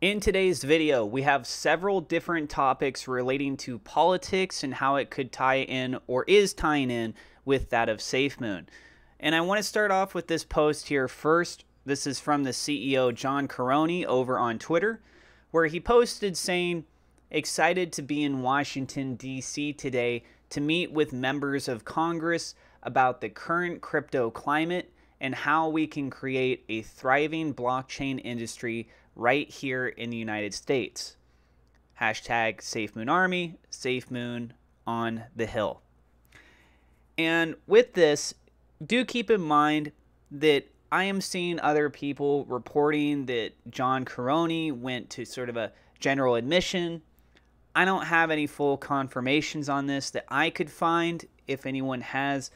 In today's video, we have several different topics relating to politics and how it could tie in or is tying in with that of SafeMoon. And I want to start off with this post here first. This is from the CEO John Caroni over on Twitter, where he posted saying, "Excited to be in Washington, D.C. today to meet with members of Congress about the current crypto climate and how we can create a thriving blockchain industry right here in the United States. Hashtag SafeMoon Army, SafeMoon on the Hill." And with this, do keep in mind that I am seeing other people reporting that John Caroni went to sort of a general admission. I don't have any full confirmations on this that I could find. If anyone has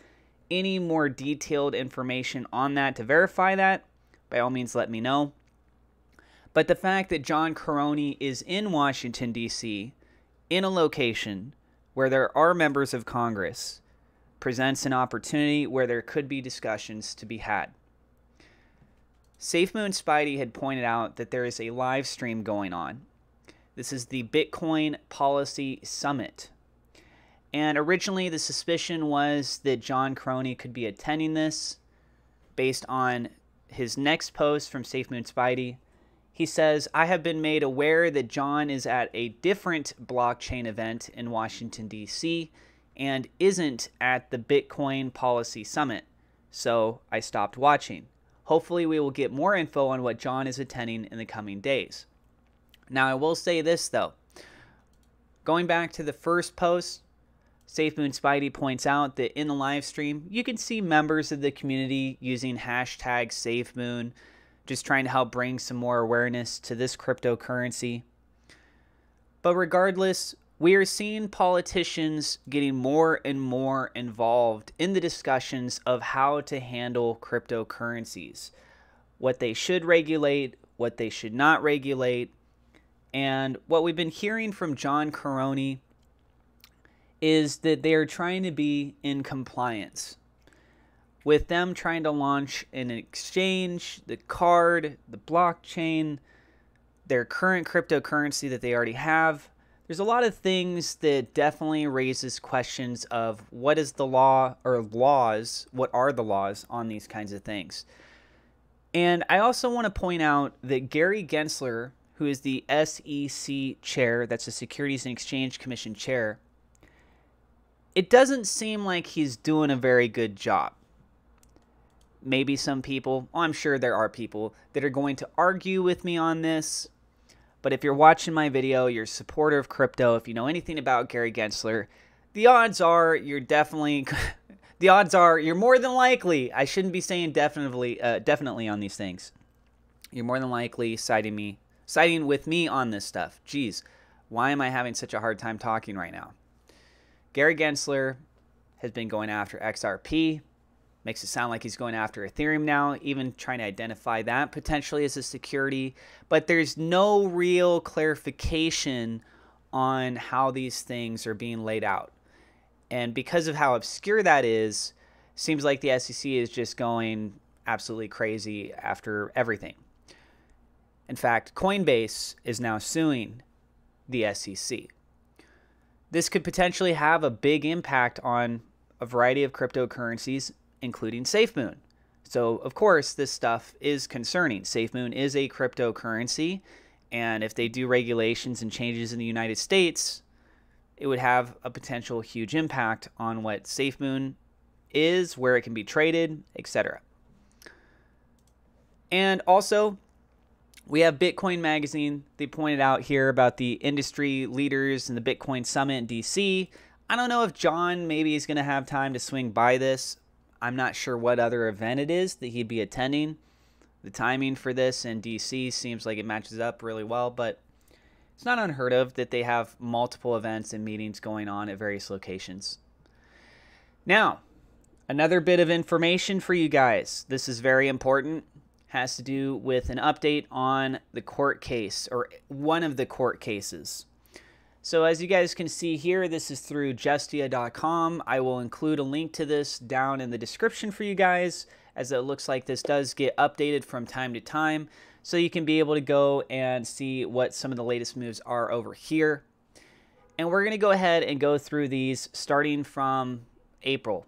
any more detailed information on that to verify that, by all means let me know. But the fact that John Caroni is in Washington, D.C., in a location where there are members of Congress, presents an opportunity where there could be discussions to be had. SafeMoon Spidey had pointed out that there is a live stream going on. This is the Bitcoin Policy Summit. And originally the suspicion was that John Caroni could be attending this. Based on his next post from SafeMoon Spidey, he says, "I have been made aware that John is at a different blockchain event in Washington, D.C. and isn't at the Bitcoin Policy Summit, so I stopped watching. Hopefully we will get more info on what John is attending in the coming days." Now I will say this though. Going back to the first post, SafeMoon Spidey points out that in the live stream, you can see members of the community using hashtag SafeMoon, just trying to help bring some more awareness to this cryptocurrency. But regardless, we are seeing politicians getting more and more involved in the discussions of how to handle cryptocurrencies, what they should regulate, what they should not regulate. And what we've been hearing from John Caroni is that they are trying to be in compliance with them trying to launch an exchange, the card, the blockchain, their current cryptocurrency that they already have. There's a lot of things that definitely raises questions of what is the law or laws, what are the laws on these kinds of things. And I also want to point out that Gary Gensler, who is the SEC chair, that's the Securities and Exchange Commission chair, it doesn't seem like he's doing a very good job. Maybe some people, I'm sure there are people that are going to argue with me on this. But if you're watching my video, you're a supporter of crypto, if you know anything about Gary Gensler, the odds are you're definitely, the odds are you're more than likely, I shouldn't be saying definitely on these things. You're more than likely siding with me on this stuff. Geez, why am I having such a hard time talking right now? Gary Gensler has been going after XRP. Makes it sound like he's going after Ethereum now, even trying to identify that potentially as a security. But there's no real clarification on how these things are being laid out. And because of how obscure that is, seems like the SEC is just going absolutely crazy after everything. In fact, Coinbase is now suing the SEC. This could potentially have a big impact on a variety of cryptocurrencies, including SafeMoon. So, of course, this stuff is concerning. SafeMoon is a cryptocurrency, and if they do regulations and changes in the United States, it would have a potential huge impact on what SafeMoon is, where it can be traded, etc. And also, we have Bitcoin Magazine. They pointed out here about the industry leaders in the Bitcoin Summit in DC. I don't know if John maybe is going to have time to swing by this. I'm not sure what other event it is that he'd be attending. The timing for this in DC seems like it matches up really well, but it's not unheard of that they have multiple events and meetings going on at various locations. Now, another bit of information for you guys. This is very important. Has to do with an update on the court case, or one of the court cases. So as you guys can see here, this is through justia.com. I will include a link to this down in the description for you guys, as it looks like this does get updated from time to time. so you can be able to go and see what some of the latest moves are over here. And we're going to go ahead and go through these starting from April.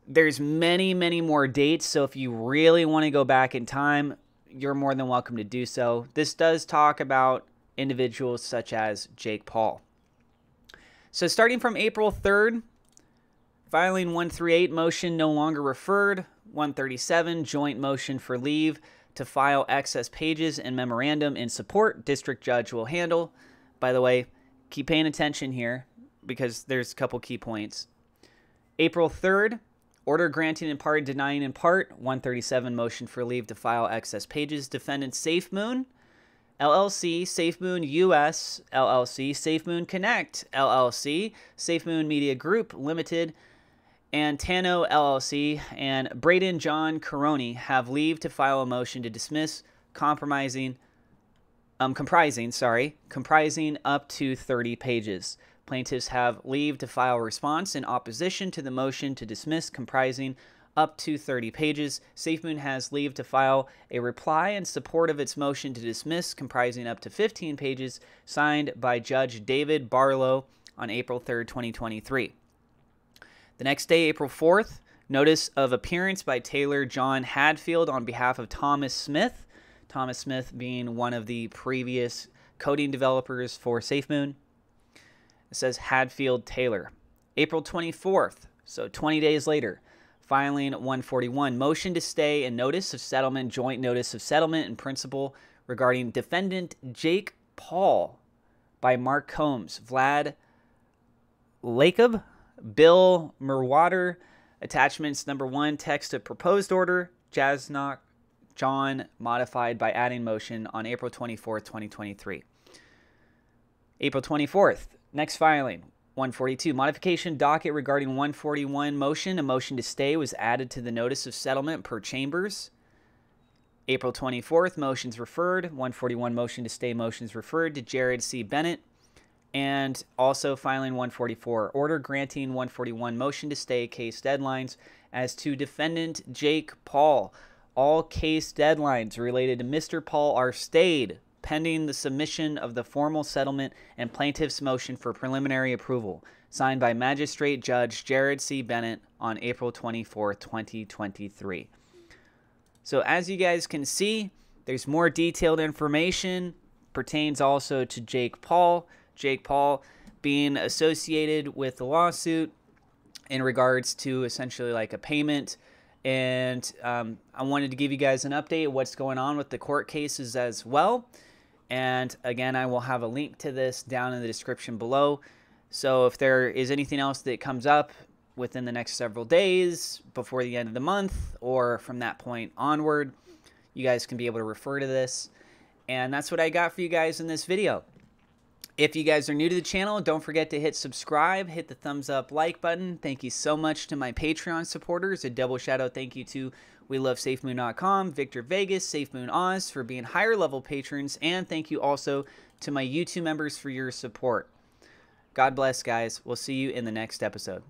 There's many, many more dates, so if you really want to go back in time, you're more than welcome to do so. This does talk about individuals such as Jake Paul. So starting from April 3rd, filing 138 motion no longer referred. 137 joint motion for leave to file excess pages and memorandum in support. District judge will handle. By the way, keep paying attention here because there's a couple key points. April 3rd, order granting in part, denying in part. 137 motion for leave to file excess pages. Defendant SafeMoon LLC, SafeMoon US LLC, SafeMoon Connect LLC, SafeMoon Media Group Limited, and Tano LLC and Braden John Caroni have leave to file a motion to dismiss comprising up to 30 pages. Plaintiffs have leave to file response in opposition to the motion to dismiss comprising up to 30 pages. SafeMoon has leave to file a reply in support of its motion to dismiss comprising up to 15 pages, signed by Judge David Barlow on April 3rd, 2023. The next day, April 4th, notice of appearance by Taylor John Hadfield on behalf of Thomas Smith. Thomas Smith being one of the previous coding developers for SafeMoon. It says Hadfield Taylor. April 24th, so 20 days later, filing 141, motion to stay and notice of settlement, joint notice of settlement in principle regarding defendant Jake Paul by Mark Combs, Vlad Lacob, Bill Merwater, attachments number 1, text of proposed order, Jasnock John, modified by adding motion on April 24th, 2023. April 24th, next filing, 142, modification docket regarding 141 motion. A motion to stay was added to the notice of settlement per chambers. April 24th, motions referred. 141 motion to stay motions referred to Jared C. Bennett. And also filing 144, order granting 141 motion to stay case deadlines as to defendant Jake Paul. All case deadlines related to Mr. Paul are stayed pending the submission of the formal settlement and plaintiff's motion for preliminary approval, signed by Magistrate Judge Jared C. Bennett on April 24, 2023. So as you guys can see, there's more detailed information, pertains also to Jake Paul. Jake Paul being associated with the lawsuit in regards to essentially like a payment. And I wanted to give you guys an update of what's going on with the court cases as well. And again, I will have a link to this down in the description below. So if there is anything else that comes up within the next several days, before the end of the month, or from that point onward, you guys can be able to refer to this. And that's what I got for you guys in this video. If you guys are new to the channel, don't forget to hit subscribe, hit the thumbs up like button. Thank you so much to my Patreon supporters. A double shout out thank you to WeLoveSafeMoon.com, Victor Vegas, SafeMoon Oz for being higher level patrons, and thank you also to my YouTube members for your support. God bless, guys. We'll see you in the next episode.